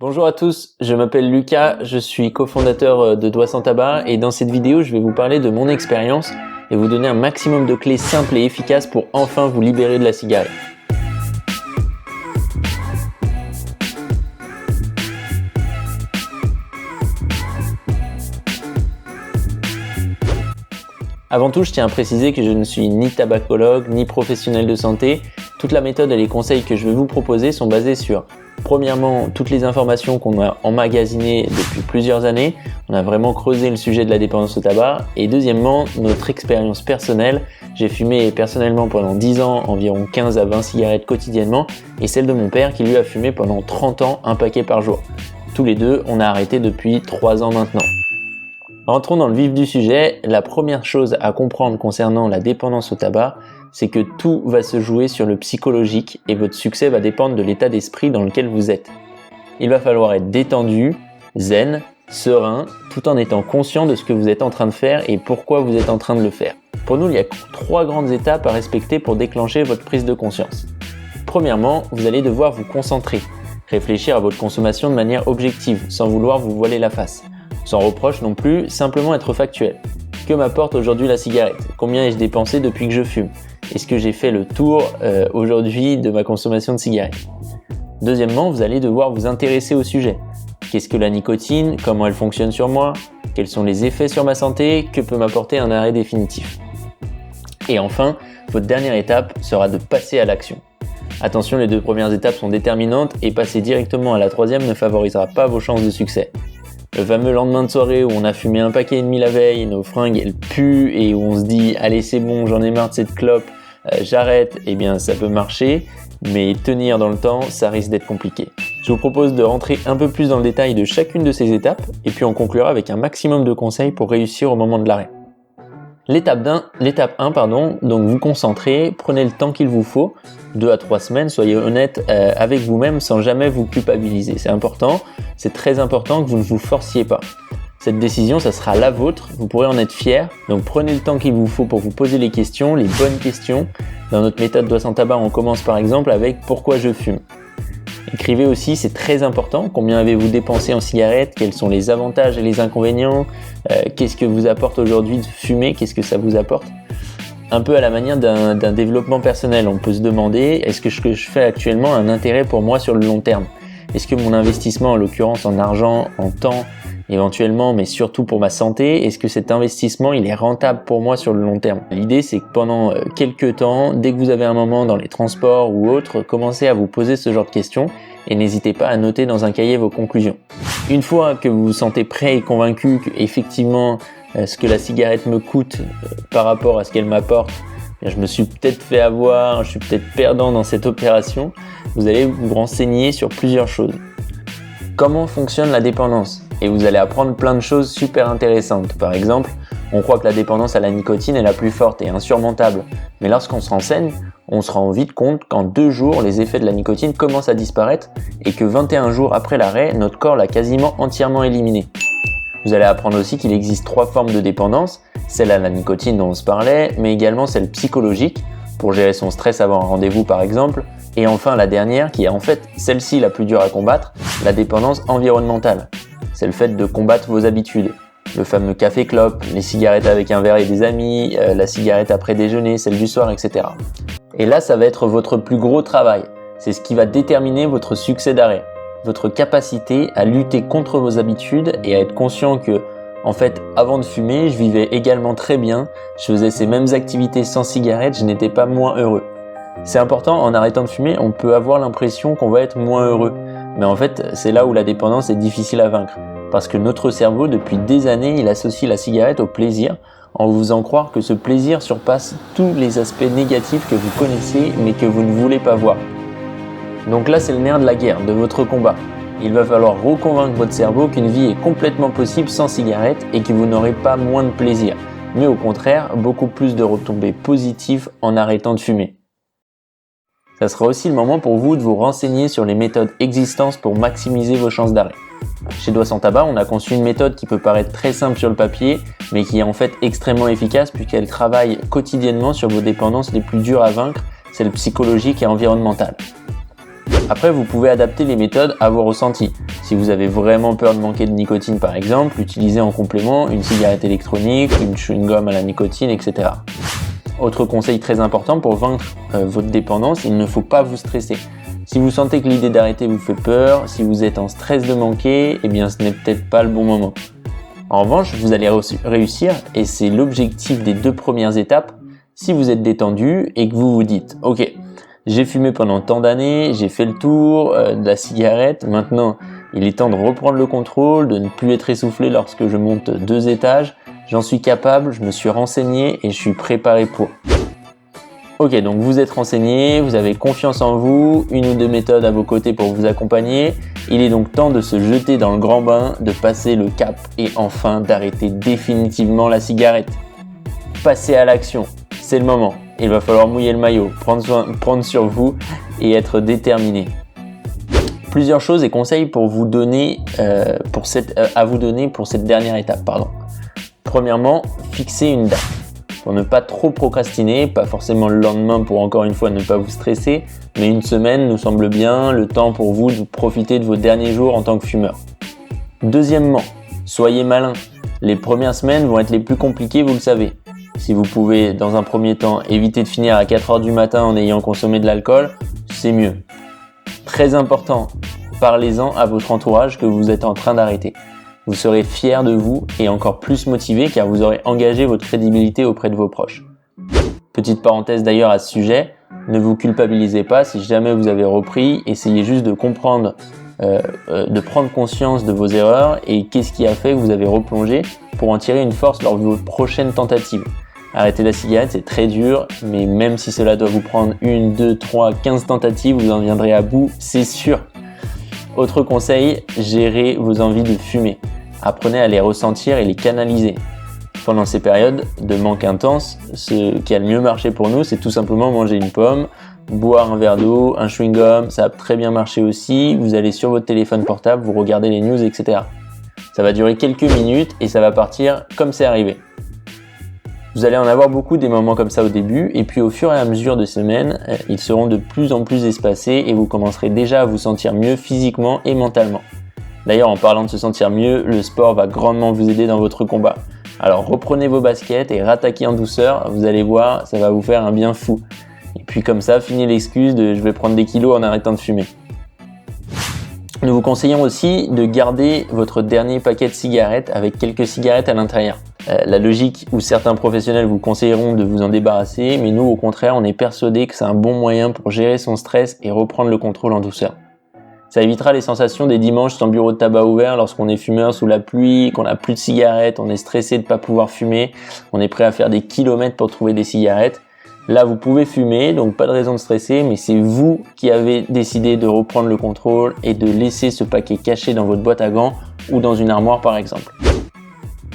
Bonjour à tous, je m'appelle Lucas, je suis cofondateur de Doigts sans tabac et dans cette vidéo je vais vous parler de mon expérience et vous donner un maximum de clés simples et efficaces pour enfin vous libérer de la cigarette. Avant tout, je tiens à préciser que je ne suis ni tabacologue ni professionnel de santé. Toute la méthode et les conseils que je vais vous proposer sont basés sur premièrement, toutes les informations qu'on a emmagasinées depuis plusieurs années. On a vraiment creusé le sujet de la dépendance au tabac. Et deuxièmement, notre expérience personnelle. J'ai fumé personnellement pendant 10 ans environ 15 à 20 cigarettes quotidiennement et celle de mon père qui lui a fumé pendant 30 ans un paquet par jour. Tous les deux, on a arrêté depuis 3 ans maintenant. Rentrons dans le vif du sujet. La première chose à comprendre concernant la dépendance au tabac, c'est que tout va se jouer sur le psychologique et votre succès va dépendre de l'état d'esprit dans lequel vous êtes. Il va falloir être détendu, zen, serein, tout en étant conscient de ce que vous êtes en train de faire et pourquoi vous êtes en train de le faire. Pour nous, il y a 3 grandes étapes à respecter pour déclencher votre prise de conscience. Premièrement, vous allez devoir vous concentrer, réfléchir à votre consommation de manière objective, sans vouloir vous voiler la face. Sans reproche non plus, simplement être factuel. Que m'apporte aujourd'hui la cigarette? Combien ai-je dépensé depuis que je fume? Est-ce que j'ai fait le tour aujourd'hui de ma consommation de cigarettes? Deuxièmement, vous allez devoir vous intéresser au sujet. Qu'est-ce que la nicotine? Comment elle fonctionne sur moi? Quels sont les effets sur ma santé? Que peut m'apporter un arrêt définitif? Et enfin, votre dernière étape sera de passer à l'action. Attention, les 2 premières étapes sont déterminantes et passer directement à la 3e ne favorisera pas vos chances de succès. Le fameux lendemain de soirée où on a fumé un paquet et demi la veille, nos fringues elles puent et où on se dit « Allez c'est bon, j'en ai marre de cette clope, j'arrête », eh bien ça peut marcher, mais tenir dans le temps, ça risque d'être compliqué. Je vous propose de rentrer un peu plus dans le détail de chacune de ces étapes et puis on conclura avec un maximum de conseils pour réussir au moment de l'arrêt. L'étape 1, donc vous concentrez, prenez le temps qu'il vous faut, 2 à 3 semaines, soyez honnête avec vous-même sans jamais vous culpabiliser. C'est important, c'est très important que vous ne vous forciez pas. Cette décision, ça sera la vôtre, vous pourrez en être fier. Donc prenez le temps qu'il vous faut pour vous poser les questions, les bonnes questions. Dans notre méthode Doigts sans tabac, on commence par exemple avec « Pourquoi je fume ?» Écrivez aussi, c'est très important, combien avez-vous dépensé en cigarettes, quels sont les avantages et les inconvénients, qu'est-ce que vous apporte aujourd'hui de fumer, qu'est-ce que ça vous apporte. Un peu à la manière d'un développement personnel, on peut se demander, est-ce que ce que je fais actuellement a un intérêt pour moi sur le long terme? Est-ce que mon investissement, en l'occurrence en argent, en temps, éventuellement, mais surtout pour ma santé, est-ce que cet investissement il est rentable pour moi sur le long terme? L'idée c'est que pendant quelques temps, dès que vous avez un moment dans les transports ou autres, commencez à vous poser ce genre de questions et n'hésitez pas à noter dans un cahier vos conclusions. Une fois que vous vous sentez prêt et convaincu qu'effectivement ce que la cigarette me coûte par rapport à ce qu'elle m'apporte, je me suis peut-être fait avoir, je suis peut-être perdant dans cette opération, vous allez vous renseigner sur plusieurs choses. Comment fonctionne la dépendance? Et vous allez apprendre plein de choses super intéressantes. Par exemple, on croit que la dépendance à la nicotine est la plus forte et insurmontable. Mais lorsqu'on se renseigne, on se rend vite compte qu'en 2 jours, les effets de la nicotine commencent à disparaître et que 21 jours après l'arrêt, notre corps l'a quasiment entièrement éliminé. Vous allez apprendre aussi qu'il existe 3 formes de dépendance, celle à la nicotine dont on se parlait, mais également celle psychologique, pour gérer son stress avant un rendez-vous par exemple, et enfin la dernière qui est en fait celle-ci la plus dure à combattre, la dépendance environnementale. C'est le fait de combattre vos habitudes. Le fameux café-clope, les cigarettes avec un verre et des amis, la cigarette après déjeuner, celle du soir, etc. Et là, ça va être votre plus gros travail. C'est ce qui va déterminer votre succès d'arrêt. Votre capacité à lutter contre vos habitudes et à être conscient que, en fait, avant de fumer, je vivais également très bien, je faisais ces mêmes activités sans cigarette, je n'étais pas moins heureux. C'est important, en arrêtant de fumer, on peut avoir l'impression qu'on va être moins heureux. Mais en fait, c'est là où la dépendance est difficile à vaincre. Parce que notre cerveau, depuis des années, il associe la cigarette au plaisir, en vous faisant croire que ce plaisir surpasse tous les aspects négatifs que vous connaissez, mais que vous ne voulez pas voir. Donc là, c'est le nerf de la guerre, de votre combat. Il va falloir reconvaincre votre cerveau qu'une vie est complètement possible sans cigarette et que vous n'aurez pas moins de plaisir, mais au contraire, beaucoup plus de retombées positives en arrêtant de fumer. Ça sera aussi le moment pour vous de vous renseigner sur les méthodes existantes pour maximiser vos chances d'arrêt. Chez Doigts sans tabac, on a conçu une méthode qui peut paraître très simple sur le papier, mais qui est en fait extrêmement efficace puisqu'elle travaille quotidiennement sur vos dépendances les plus dures à vaincre, celles psychologiques et environnementales. Après, vous pouvez adapter les méthodes à vos ressentis. Si vous avez vraiment peur de manquer de nicotine par exemple, utilisez en complément une cigarette électronique, une chewing-gum à la nicotine, etc. Autre conseil très important pour vaincre votre dépendance, il ne faut pas vous stresser. Si vous sentez que l'idée d'arrêter vous fait peur, si vous êtes en stress de manquer, eh bien ce n'est peut-être pas le bon moment. En revanche, vous allez réussir, et c'est l'objectif des 2 premières étapes, si vous êtes détendu et que vous vous dites « Ok, j'ai fumé pendant tant d'années, j'ai fait le tour de la cigarette, maintenant il est temps de reprendre le contrôle, de ne plus être essoufflé lorsque je monte 2 étages, j'en suis capable, je me suis renseigné et je suis préparé pour. » Ok, donc vous êtes renseigné, vous avez confiance en vous, 1 ou 2 méthodes à vos côtés pour vous accompagner. Il est donc temps de se jeter dans le grand bain, de passer le cap et enfin d'arrêter définitivement la cigarette. Passez à l'action, c'est le moment. Il va falloir mouiller le maillot, prendre sur vous et être déterminé. Plusieurs choses et conseils pour vous donner, pour cette dernière étape. Premièrement, fixez une date. Pour ne pas trop procrastiner, pas forcément le lendemain pour encore une fois ne pas vous stresser, mais 1 semaine nous semble bien le temps pour vous de profiter de vos derniers jours en tant que fumeur. Deuxièmement, soyez malin. Les premières semaines vont être les plus compliquées, vous le savez. Si vous pouvez, dans un premier temps, éviter de finir à 4h du matin en ayant consommé de l'alcool, c'est mieux. Très important, parlez-en à votre entourage que vous êtes en train d'arrêter. Vous serez fier de vous et encore plus motivé car vous aurez engagé votre crédibilité auprès de vos proches. Petite parenthèse d'ailleurs à ce sujet, ne vous culpabilisez pas si jamais vous avez repris, essayez juste de comprendre, de prendre conscience de vos erreurs et qu'est-ce qui a fait que vous avez replongé pour en tirer une force lors de vos prochaines tentatives. Arrêter la cigarette c'est très dur, mais même si cela doit vous prendre 1, 2, 3, 15 tentatives, vous en viendrez à bout, c'est sûr. Autre conseil, gérez vos envies de fumer. Apprenez à les ressentir et les canaliser. Pendant ces périodes de manque intense, ce qui a le mieux marché pour nous, c'est tout simplement manger une pomme, boire un verre d'eau, un chewing-gum, ça a très bien marché aussi. Vous allez sur votre téléphone portable, vous regardez les news, etc. Ça va durer quelques minutes et ça va partir comme c'est arrivé. Vous allez en avoir beaucoup des moments comme ça au début et puis au fur et à mesure de semaines, ils seront de plus en plus espacés et vous commencerez déjà à vous sentir mieux physiquement et mentalement. D'ailleurs, en parlant de se sentir mieux, le sport va grandement vous aider dans votre combat. Alors reprenez vos baskets et rattaquez en douceur, vous allez voir, ça va vous faire un bien fou. Et puis comme ça, fini l'excuse de « je vais prendre des kilos en arrêtant de fumer ». Nous vous conseillons aussi de garder votre dernier paquet de cigarettes avec quelques cigarettes à l'intérieur. La logique où certains professionnels vous conseilleront de vous en débarrasser, mais nous au contraire, on est persuadés que c'est un bon moyen pour gérer son stress et reprendre le contrôle en douceur. Ça évitera les sensations des dimanches sans bureau de tabac ouvert lorsqu'on est fumeur sous la pluie, qu'on n'a plus de cigarettes, on est stressé de ne pas pouvoir fumer, on est prêt à faire des kilomètres pour trouver des cigarettes. Là, vous pouvez fumer, donc pas de raison de stresser, mais c'est vous qui avez décidé de reprendre le contrôle et de laisser ce paquet caché dans votre boîte à gants ou dans une armoire par exemple.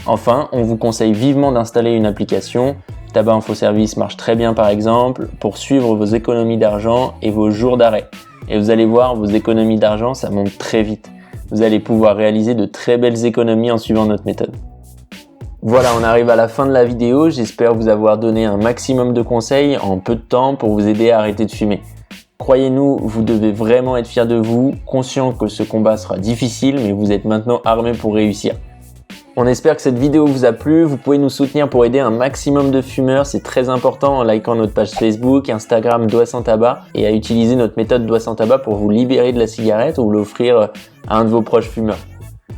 Enfin, on vous conseille vivement d'installer une application. Tabac Info Service marche très bien par exemple pour suivre vos économies d'argent et vos jours d'arrêt. Et vous allez voir, vos économies d'argent, ça monte très vite. Vous allez pouvoir réaliser de très belles économies en suivant notre méthode. Voilà, on arrive à la fin de la vidéo. J'espère vous avoir donné un maximum de conseils en peu de temps pour vous aider à arrêter de fumer. Croyez-nous, vous devez vraiment être fiers de vous, conscient que ce combat sera difficile, mais vous êtes maintenant armés pour réussir. On espère que cette vidéo vous a plu. Vous pouvez nous soutenir pour aider un maximum de fumeurs. C'est très important en likant notre page Facebook, Instagram Doigts sans tabac et à utiliser notre méthode Doigts sans tabac pour vous libérer de la cigarette ou l'offrir à un de vos proches fumeurs.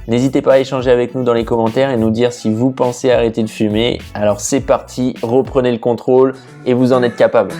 N'hésitez pas à échanger avec nous dans les commentaires et nous dire si vous pensez arrêter de fumer. Alors c'est parti, reprenez le contrôle et vous en êtes capable.